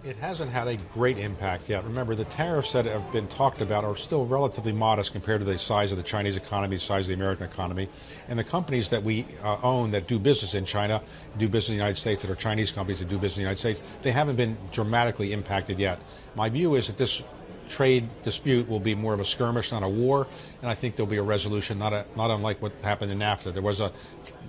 It hasn't had a great impact yet. Remember, the tariffs that have been talked about are still relatively modest compared to the size of the Chinese economy, the size of the American economy. And the companies that we own that do business in China, do business in the United States, that are Chinese companies that do business in the United States, they haven't been dramatically impacted yet. My view is that this trade dispute will be more of a skirmish, not a war, and I think there'll be a resolution, not unlike what happened in NAFTA. There was a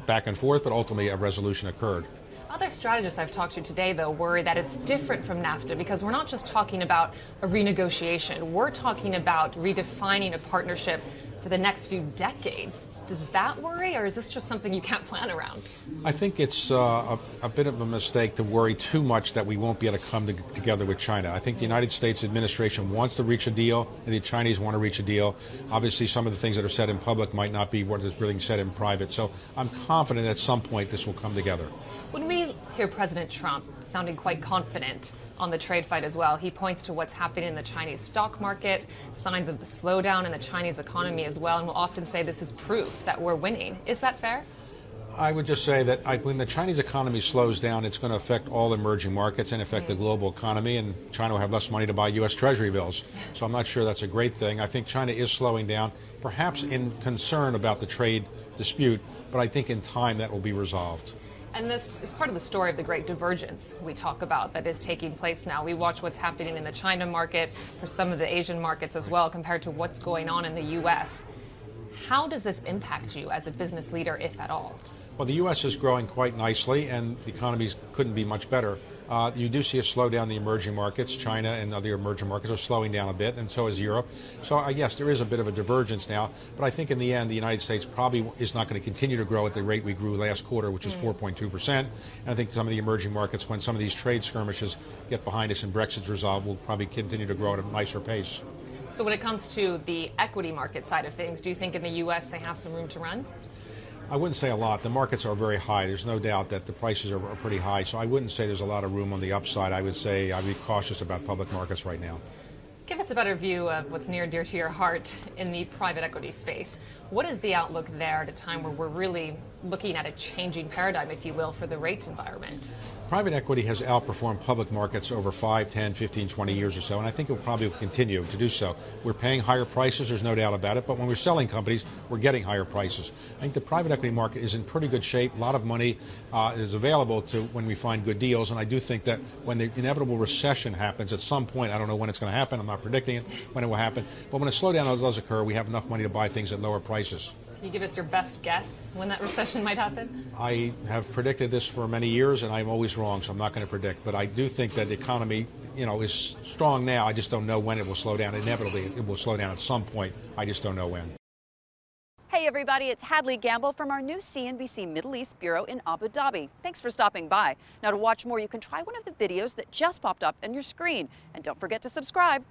back and forth, but ultimately a resolution occurred. Other strategists I've talked to today, though, worry that it's different from NAFTA because we're not just talking about a renegotiation. We're talking about redefining a partnership for the next few decades. Does that worry, or is this just something you can't plan around? I think it's a bit of a mistake to worry too much that we won't be able to come together with China. I think the United States administration wants to reach a deal, and the Chinese want to reach a deal. Obviously, some of the things that are said in public might not be what is really said in private. So I'm confident at some point this will come together. When we hear President Trump sounding quite confident on the trade fight as well, he points to what's happening in the Chinese stock market, signs of the slowdown in the Chinese economy as well, and will often say this is proof that we're winning. Is that fair? I would just say that when the Chinese economy slows down, it's going to affect all emerging markets and affect the global economy, and China will have less money to buy U.S. Treasury bills. So I'm not sure that's a great thing. I think China is slowing down, perhaps in concern about the trade dispute, but I think in time that will be resolved. And this is part of the story of the great divergence we talk about that is taking place now. We watch what's happening in the China market, for some of the Asian markets as well, compared to what's going on in the U.S. How does this impact you as a business leader, if at all? Well, the U.S. is growing quite nicely, and the economies couldn't be much better. You do see a slowdown in the emerging markets. China and other emerging markets are slowing down a bit, and so is Europe. So, yes, there is a bit of a divergence now, but I think in the end, the United States probably is not going to continue to grow at the rate we grew last quarter, which is 4.2%. And I think some of the emerging markets, when some of these trade skirmishes get behind us and Brexit's resolved, will probably continue to grow at a nicer pace. So when it comes to the equity market side of things, do you think in the U.S. they have some room to run? I wouldn't say a lot. The markets are very high. There's no doubt that the prices are pretty high, so I wouldn't say there's a lot of room on the upside. I would say I'd be cautious about public markets right now. Give us a better view of what's near and dear to your heart in the private equity space. What is the outlook there at a time where we're really looking at a changing paradigm, if you will, for the rate environment? Private equity has outperformed public markets over 5, 10, 15, 20 years or so, and I think it will probably continue to do so. We're paying higher prices, there's no doubt about it, but when we're selling companies, we're getting higher prices. I think the private equity market is in pretty good shape. A lot of money is available to when we find good deals, and I do think that when the inevitable recession happens at some point, I don't know when it's going to happen, I'm not predicting it, when it will happen, but when a slowdown does occur, we have enough money to buy things at lower prices. Can you give us your best guess when that recession might happen? I have predicted this for many years, and I'm always wrong, so I'm not going to predict. But I do think that the economy, is strong now. I just don't know when it will slow down. Inevitably, it will slow down at some point. I just don't know when. Hey, everybody, it's Hadley Gamble from our new CNBC Middle East Bureau in Abu Dhabi. Thanks for stopping by. Now, to watch more, you can try one of the videos that just popped up on your screen. And don't forget to subscribe.